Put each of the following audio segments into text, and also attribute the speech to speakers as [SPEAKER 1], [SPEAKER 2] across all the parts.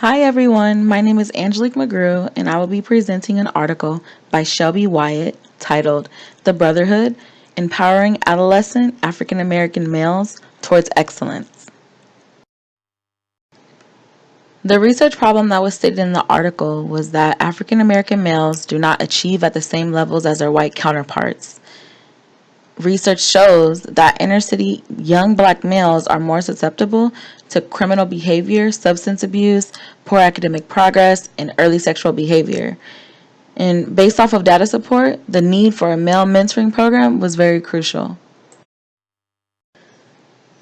[SPEAKER 1] Hi everyone, my name is Angelique McGrew and I will be presenting an article by Shelby Wyatt titled The Brotherhood, Empowering Adolescent African American Males Towards Excellence. The research problem that was stated in the article was that African American males do not achieve at the same levels as their white counterparts. Research shows that inner city young black males are more susceptible to criminal behavior, substance abuse, poor academic progress, and early sexual behavior. And based off of data support, the need for a male mentoring program was very crucial.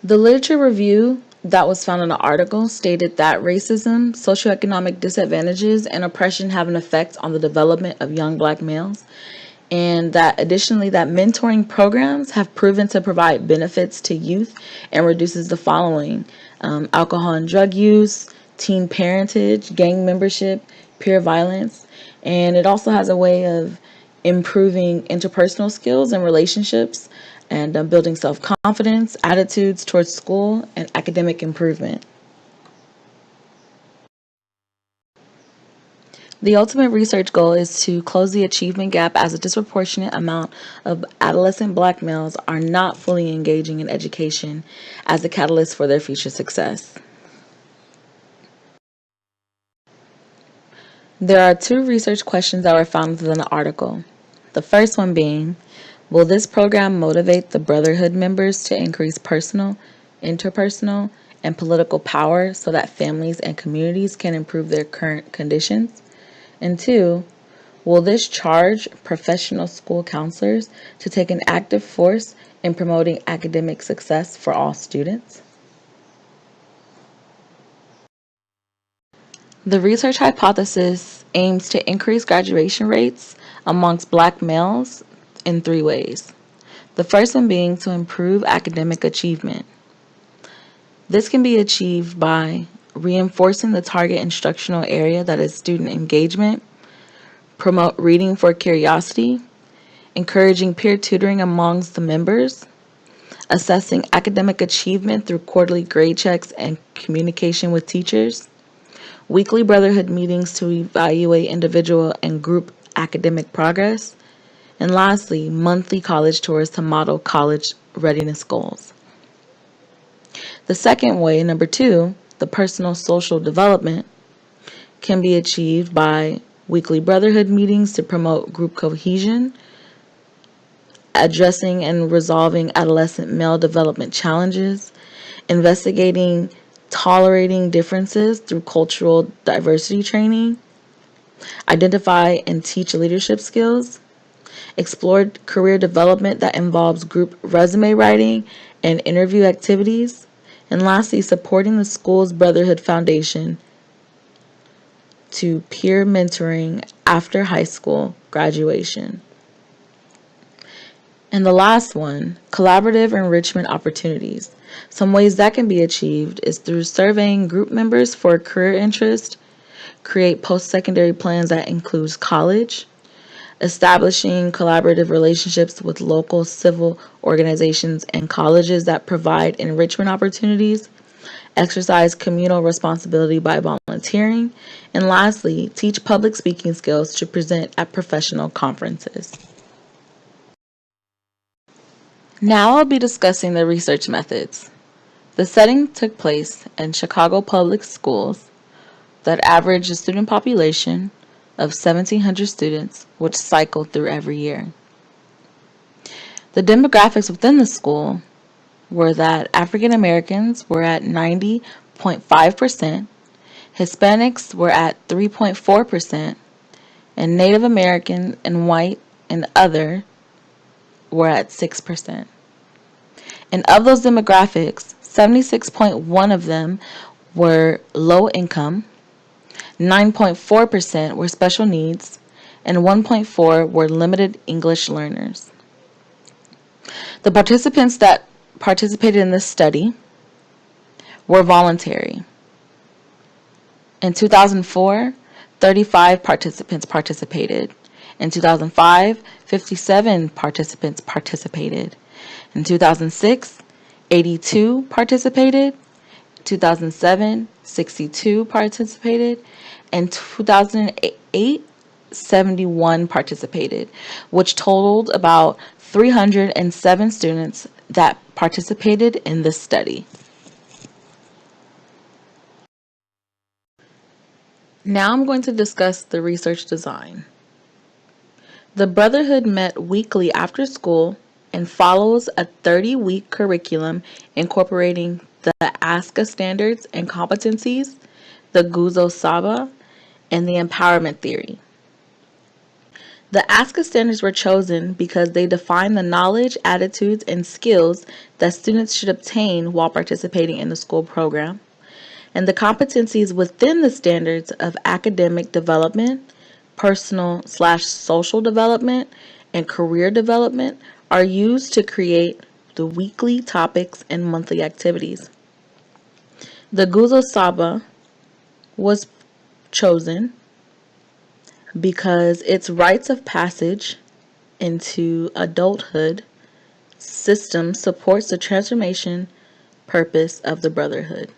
[SPEAKER 1] The literature review that was found in the article stated that racism, socioeconomic disadvantages, and oppression have an effect on the development of young black males, and that additionally that mentoring programs have proven to provide benefits to youth and reduces the following: alcohol and drug use, teen parentage, gang membership, peer violence, and it also has a way of improving interpersonal skills and relationships and building self-confidence, attitudes towards school, and academic improvement. The ultimate research goal is to close the achievement gap, as a disproportionate amount of adolescent black males are not fully engaging in education as a catalyst for their future success. There are two research questions that were found within the article. The first one being, will this program motivate the Brotherhood members to increase personal, interpersonal, and political power so that families and communities can improve their current conditions? And two, will this charge professional school counselors to take an active force in promoting academic success for all students? The research hypothesis aims to increase graduation rates amongst black males in three ways. The first one being to improve academic achievement. This can be achieved by reinforcing the target instructional area, that is student engagement, promote reading for curiosity, encouraging peer tutoring amongst the members, assessing academic achievement through quarterly grade checks and communication with teachers, weekly Brotherhood meetings to evaluate individual and group academic progress, and lastly, monthly college tours to model college readiness goals. The second way, number two, the personal social development, can be achieved by weekly Brotherhood meetings to promote group cohesion, addressing and resolving adolescent male development challenges, investigating tolerating differences through cultural diversity training, identify and teach leadership skills, explore career development that involves group resume writing and interview activities, and lastly, supporting the school's Brotherhood Foundation to peer mentoring after high school graduation. And the last one, collaborative enrichment opportunities. Some ways that can be achieved is through surveying group members for career interest, create post-secondary plans that includes college, establishing collaborative relationships with local civil organizations and colleges that provide enrichment opportunities, exercise communal responsibility by volunteering, and lastly, teach public speaking skills to present at professional conferences. Now I'll be discussing the research methods. The setting took place in Chicago Public Schools that averaged a student population of 1,700 students, which cycled through every year. The demographics within the school were that African Americans were at 90.5%, Hispanics were at 3.4%, and Native American and white and other were at 6%. And of those demographics, 76.1% of them were low income, 9.4% were special needs, and 1.4% were limited English learners. The participants that participated in this study were voluntary. In 2004, 35 participants participated. In 2005, 57 participants participated. In 2006, 82 participated. 2007, 62 participated, and 2008, 71 participated, which totaled about 307 students that participated in this study. Now I'm going to discuss the research design. The Brotherhood met weekly after school and follows a 30-week curriculum incorporating the ASCA standards and competencies, the Guzo Saba, and the empowerment theory. The ASCA standards were chosen because they define the knowledge, attitudes, and skills that students should obtain while participating in the school program. And the competencies within the standards of academic development, personal/social development, and career development are used to create the weekly topics and monthly activities. The Guzo Saba was chosen because its rites of passage into adulthood system supports the transformation purpose of the Brotherhood.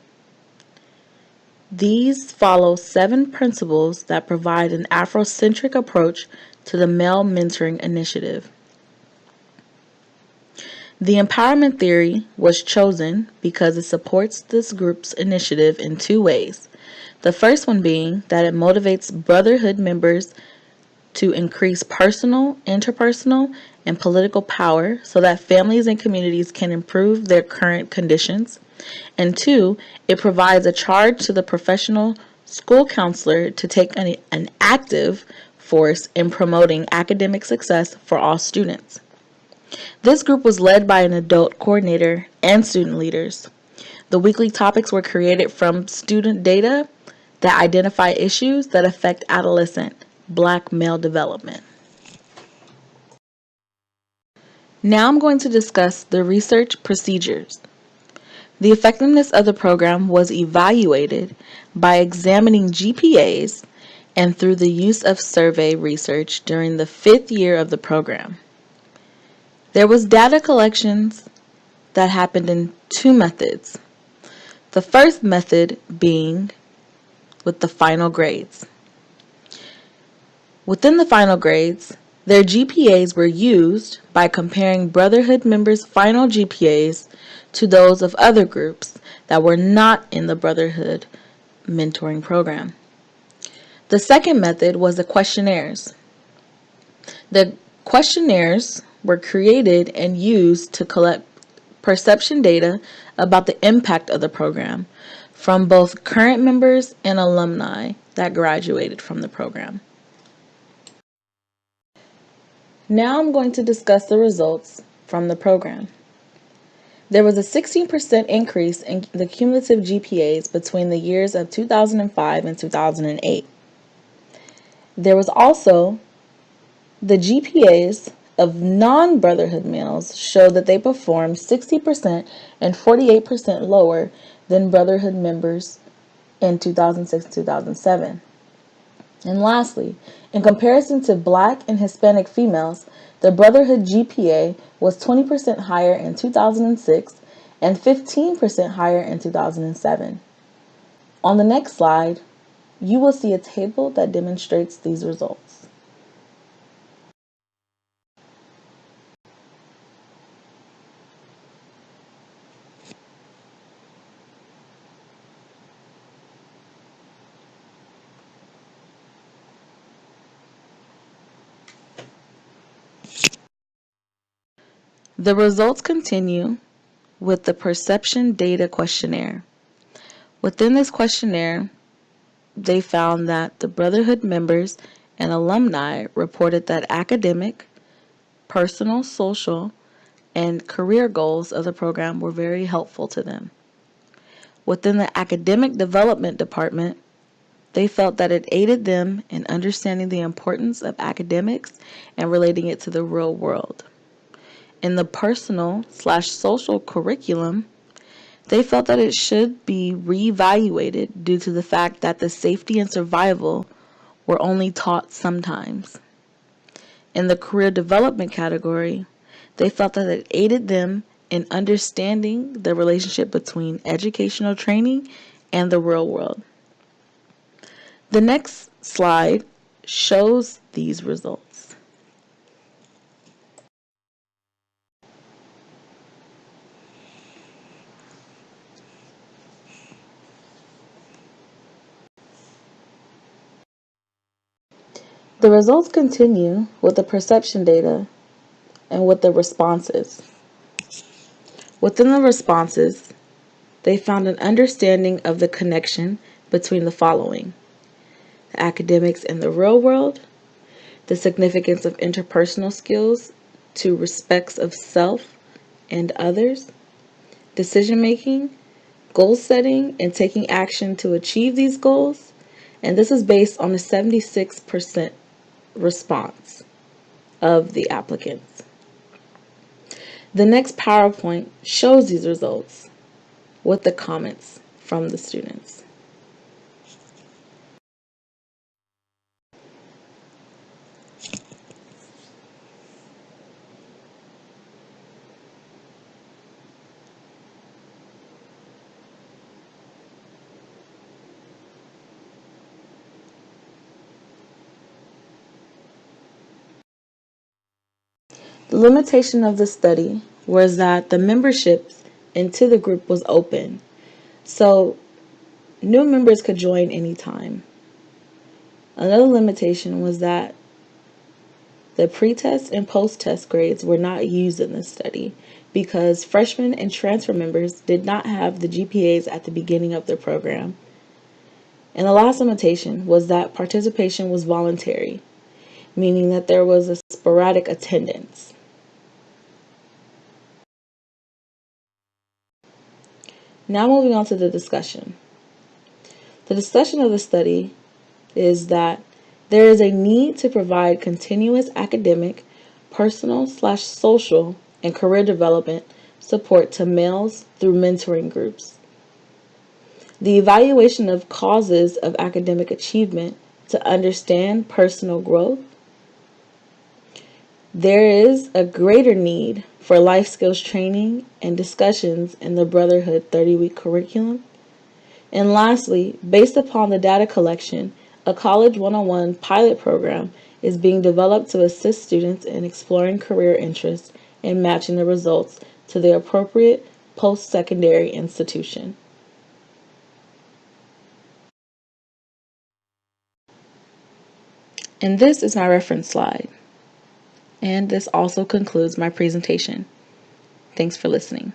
[SPEAKER 1] These follow 7 principles that provide an Afrocentric approach to the male mentoring initiative. The empowerment theory was chosen because it supports this group's initiative in 2 ways. The first one being that it motivates Brotherhood members to increase personal, interpersonal, and political power so that families and communities can improve their current conditions. And 2, it provides a charge to the professional school counselor to take an active force in promoting academic success for all students. This group was led by an adult coordinator and student leaders. The weekly topics were created from student data that identify issues that affect adolescent Black male development. Now I'm going to discuss the research procedures. The effectiveness of the program was evaluated by examining GPAs and through the use of survey research during the 5th year of the program. There was data collections that happened in 2 methods. The first method being with the final grades. Within the final grades, their GPAs were used by comparing Brotherhood members' final GPAs to those of other groups that were not in the Brotherhood mentoring program. The second method was the questionnaires. The questionnaires were created and used to collect perception data about the impact of the program from both current members and alumni that graduated from the program. Now I'm going to discuss the results from the program. There was a 16% increase in the cumulative GPAs between the years of 2005 and 2008. There was also the GPAs of non-Brotherhood males showed that they performed 60% and 48% lower than Brotherhood members in 2006 and 2007. And lastly, in comparison to Black and Hispanic females, the Brotherhood GPA was 20% higher in 2006 and 15% higher in 2007. On the next slide, you will see a table that demonstrates these results. The results continue with the perception data questionnaire. Within this questionnaire, they found that the Brotherhood members and alumni reported that academic, personal, social, and career goals of the program were very helpful to them. Within the academic development department, they felt that it aided them in understanding the importance of academics and relating it to the real world. In the personal/social curriculum, they felt that it should be reevaluated due to the fact that the safety and survival were only taught sometimes. In the career development category, they felt that it aided them in understanding the relationship between educational training and the real world. The next slide shows these results. The results continue with the perception data and with the responses. Within the responses, they found an understanding of the connection between the following: the academics in the real world, the significance of interpersonal skills to respects of self and others, decision making, goal setting, and taking action to achieve these goals. And this is based on the 76% response of the applicants. The next PowerPoint shows these results with the comments from the students. The limitation of the study was that the membership into the group was open, so new members could join anytime. Another limitation was that the pre-test and post-test grades were not used in this study because freshmen and transfer members did not have the GPAs at the beginning of their program. And the last limitation was that participation was voluntary, meaning that there was a sporadic attendance. Now moving on to the discussion. The discussion of the study is that there is a need to provide continuous academic, personal/social, and career development support to males through mentoring groups. The evaluation of causes of academic achievement to understand personal growth. There is a greater need for life skills training and discussions in the Brotherhood 30-week curriculum. And lastly, based upon the data collection, a College 101 pilot program is being developed to assist students in exploring career interests and matching the results to the appropriate post-secondary institution. And this is my reference slide. And this also concludes my presentation. Thanks for listening.